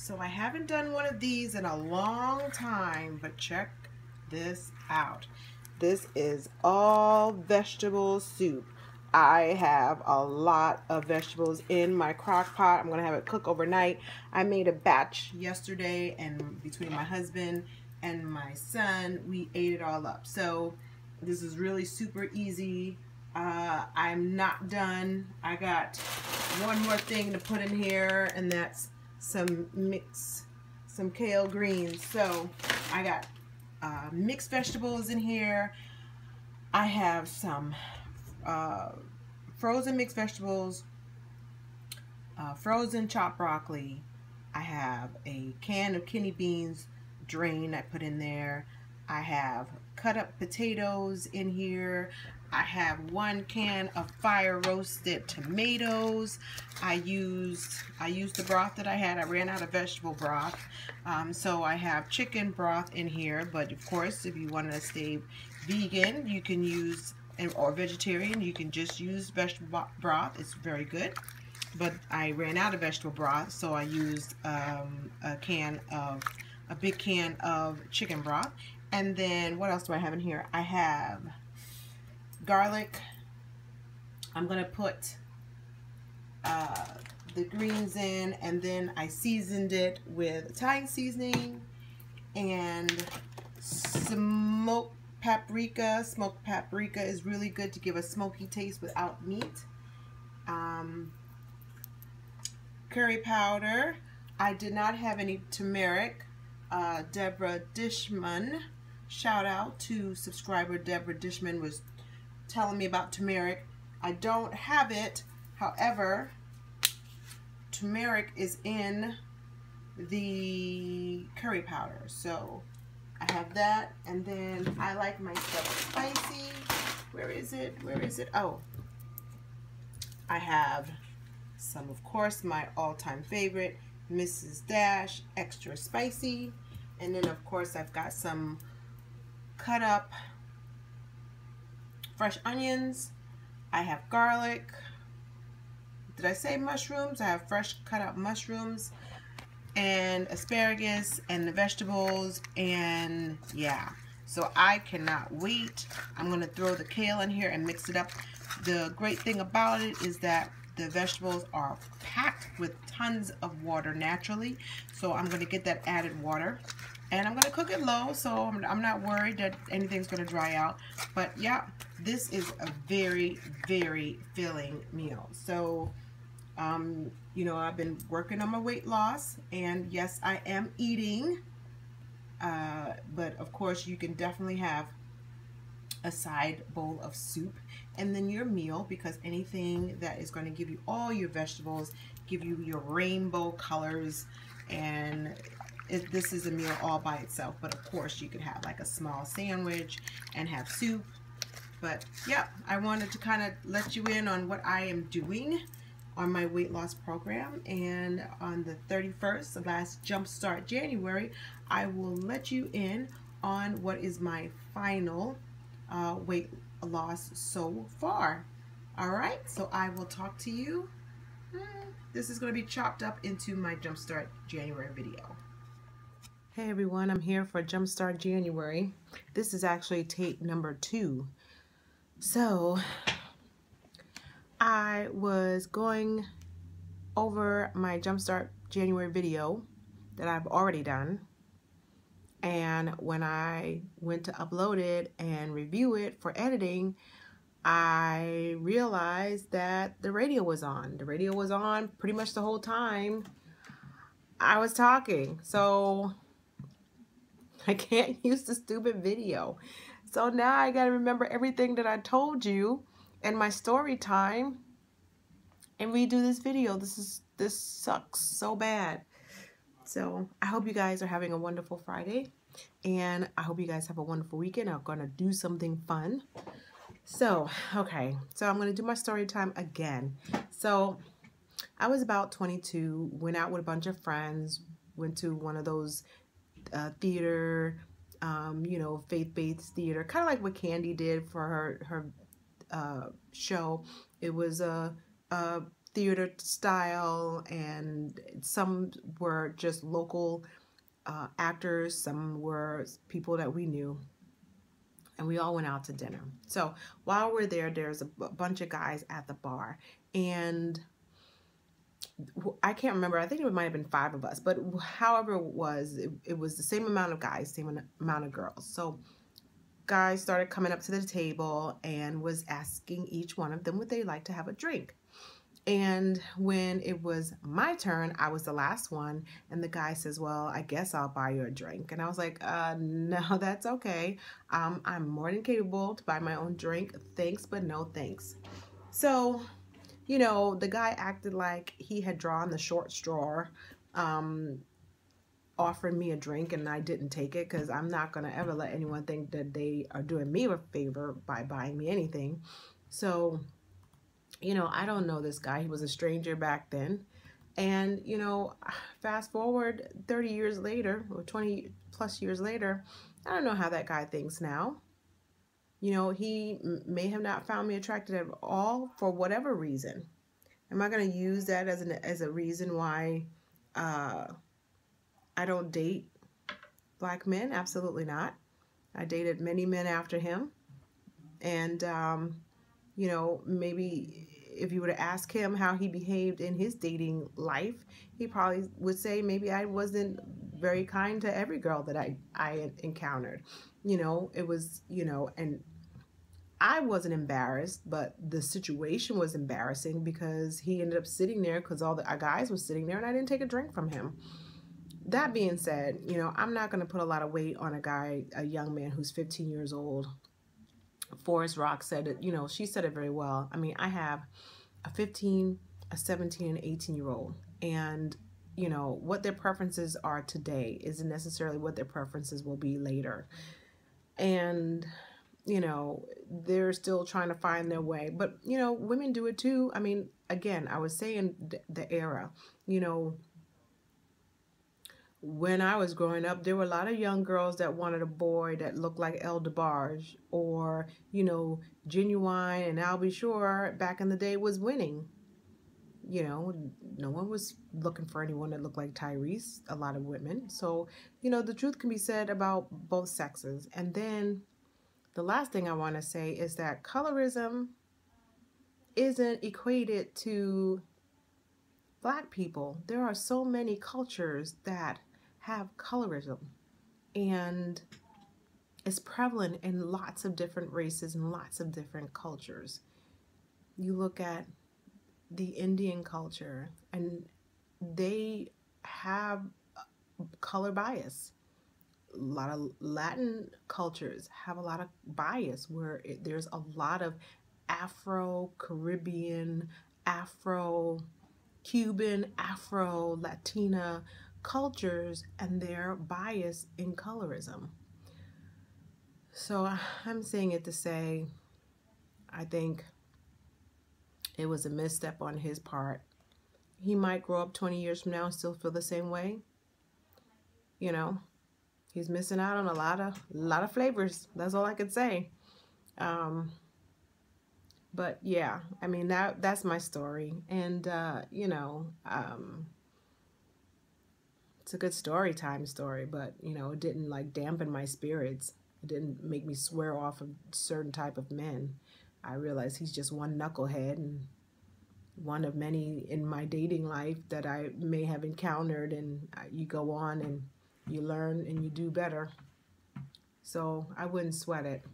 So I haven't done one of these in a long time, but check this out. This is all vegetable soup. I have a lot of vegetables in my crock pot. I'm gonna have it cook overnight. I made a batch yesterday, and between my husband and my son, we ate it all up. So this is really super easy. I'm not done. I got one more thing to put in here, and that's some kale greens. So I got mixed vegetables in here. I have some frozen mixed vegetables, frozen chopped broccoli. I have a can of kidney beans drained I put in there. I have cut up potatoes in here. I have 1 can of fire roasted tomatoes. I used the broth that I had. I ran out of vegetable broth. So I have chicken broth in here, but of course if you want to stay vegan, you can use, or vegetarian, you can just use vegetable broth. It's very good. But I ran out of vegetable broth, so I used a big can of chicken broth. And then what else do I have in here? I have garlic. I'm gonna put the greens in, and then I seasoned it with Italian seasoning and smoked paprika. Smoked paprika is really good to give a smoky taste without meat. Curry powder. I did not have any turmeric. Deborah Dishman, shout out to subscriber Deborah Dishman, was telling me about turmeric. I don't have it. However, turmeric is in the curry powder, so I have that. And then I like my stuff spicy. Where is it? Where is it? Oh, I have some, of course, my all-time favorite, Mrs. Dash extra spicy. And then of course I've got some cut up fresh onions. I have garlic. Did I say mushrooms? I have fresh cut up mushrooms and asparagus and the vegetables, and yeah, so I cannot wait. I'm gonna throw the kale in here and mix it up. The great thing about it is that the vegetables are packed with tons of water naturally, so I'm gonna get that added water, and I'm gonna cook it low, so I'm not worried that anything's gonna dry out. But yeah, this is a very, very filling meal. So you know, I've been working on my weight loss, and yes, I am eating, but of course you can definitely have a side bowl of soup and then your meal, because anything that is going to give you all your vegetables, give you your rainbow colors, and this is a meal all by itself. But of course you could have like a small sandwich and have soup. But yeah, I wanted to kind of let you in on what I am doing on my weight loss program, and on the 31st, the last Jumpstart January, I will let you in on what is my final weight loss so far. All right, so I will talk to you. This is going to be chopped up into my Jumpstart January video. Hey everyone, I'm here for Jumpstart January. This is actually tape number 2. So I was going over my Jumpstart January video that I've already done, and when I went to upload it and review it for editing, I realized that the radio was on. The radio was on pretty much the whole time I was talking, so I can't use the stupid video. So now I gotta remember everything that I told you in my story time and redo this video. This sucks so bad. So I hope you guys are having a wonderful Friday, and I hope you guys have a wonderful weekend. I'm gonna do something fun. So okay, so I'm gonna do my story time again. So I was about 22, went out with a bunch of friends, went to one of those theater, you know, faith-based theater, kind of like what Candy did for her show. It was a theater style, and some were just local actors, some were people that we knew, and we all went out to dinner. So while we're there, there's a bunch of guys at the bar, and I can't remember, I think it might have been 5 of us, but however it was the same amount of guys, same amount of girls. So guys started coming up to the table and was asking each one of them would they like to have a drink. And when it was my turn, I was the last one, and the guy says, well, I guess I'll buy you a drink. And I was like, no, that's okay. I'm more than capable to buy my own drink. Thanks, but no thanks. So, you know, the guy acted like he had drawn the short straw, offering me a drink, and I didn't take it because I'm not going to ever let anyone think that they are doing me a favor by buying me anything. So, you know, I don't know this guy. He was a stranger back then. And, you know, fast forward 30 years later, or 20 plus years later, I don't know how that guy thinks now. You know, he may have not found me attractive at all for whatever reason. Am I going to use that as a reason why I don't date black men? Absolutely not. I dated many men after him. And, you know, maybe if you were to ask him how he behaved in his dating life, he probably would say maybe I wasn't very kind to every girl that I encountered. You know, it was, you know, and I wasn't embarrassed, but the situation was embarrassing because he ended up sitting there because all the guys were sitting there and I didn't take a drink from him. That being said, you know, I'm not going to put a lot of weight on a young man who's 15 years old. Forrest Rock said it, you know, she said it very well. I mean, I have a 15, a 17, and 18-year-old. And, you know, what their preferences are today isn't necessarily what their preferences will be later. And, you know, they're still trying to find their way. But, you know, women do it too. I mean, again, I was saying the era, you know, when I was growing up, there were a lot of young girls that wanted a boy that looked like El DeBarge, or, you know, Genuine and I'll Be Sure back in the day was winning. You know, no one was looking for anyone that looked like Tyrese, a lot of women. So, you know, the truth can be said about both sexes. And then the last thing I want to say is that colorism isn't equated to black people. There are so many cultures that have colorism, and it's prevalent in lots of different races and lots of different cultures. You look at the Indian culture and they have color bias. A lot of Latin cultures have a lot of bias where there's a lot of Afro-Caribbean, Afro-Cuban, Afro-Latina cultures and their bias in colorism. So I'm saying it to say, I think it was a misstep on his part. He might grow up 20 years from now and still feel the same way. You know, he's missing out on a lot of flavors. That's all I could say. But yeah, I mean, that's my story. And, you know, it's a good story, but, you know, it didn't like dampen my spirits. It didn't make me swear off a certain type of men. I realized he's just one knucklehead and one of many in my dating life that I may have encountered, and you go on and you learn and you do better. So I wouldn't sweat it.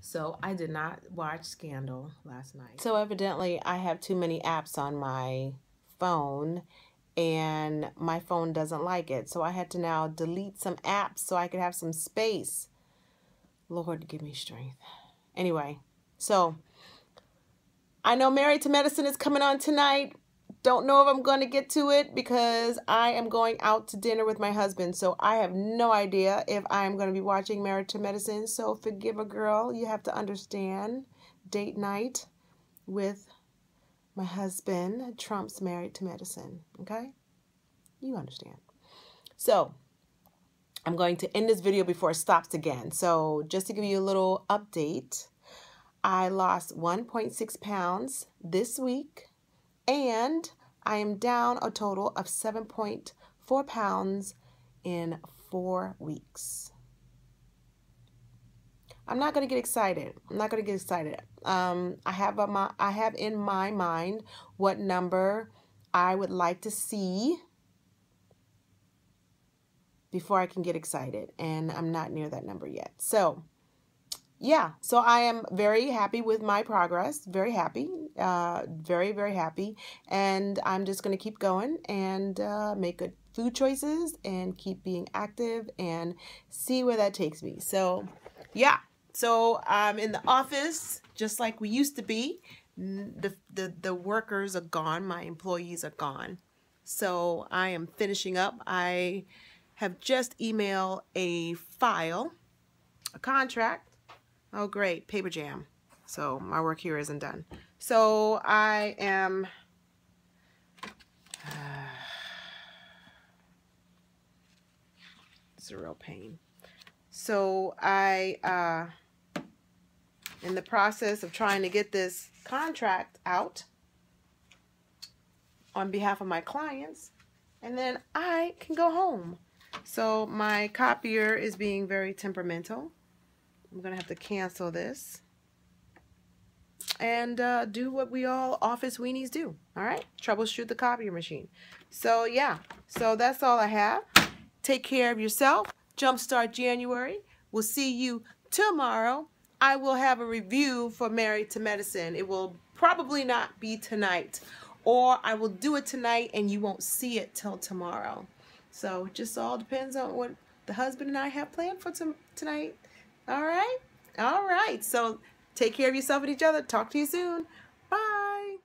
So I did not watch Scandal last night. So evidently I have too many apps on my phone, and my phone doesn't like it. So I had to now delete some apps so I could have some space. Lord, give me strength. Anyway, so I know Married to Medicine is coming on tonight. Don't know if I'm going to get to it because I am going out to dinner with my husband. So I have no idea if I'm going to be watching Married to Medicine. So forgive a girl. You have to understand. Date night with my husband trumps Married to Medicine. Okay? You understand. So I'm going to end this video before it stops again. So just to give you a little update, I lost 1.6 pounds this week, and I am down a total of 7.4 pounds in 4 weeks. I'm not going to get excited. I'm not going to get excited. I have in my mind what number I would like to see before I can get excited, and I'm not near that number yet. So yeah, so I am very happy with my progress, very happy, very, very happy, and I'm just going to keep going and make good food choices and keep being active and see where that takes me. So yeah, so I'm in the office just like we used to be. The workers are gone, my employees are gone, so I am finishing up. I have just emailed a file, a contract. Oh, great, paper jam. So my work here isn't done. So I am it's a real pain. So I in the process of trying to get this contract out on behalf of my clients, and then I can go home. So my copier is being very temperamental. I'm gonna have to cancel this and do what we all office weenies do. All right, troubleshoot the copier machine. So yeah, so that's all I have. Take care of yourself. Jumpstart January. We'll see you tomorrow. I will have a review for Married to Medicine. It will probably not be tonight, or I will do it tonight and you won't see it till tomorrow. So it just all depends on what the husband and I have planned for tonight. All right? All right. So take care of yourself and each other. Talk to you soon. Bye.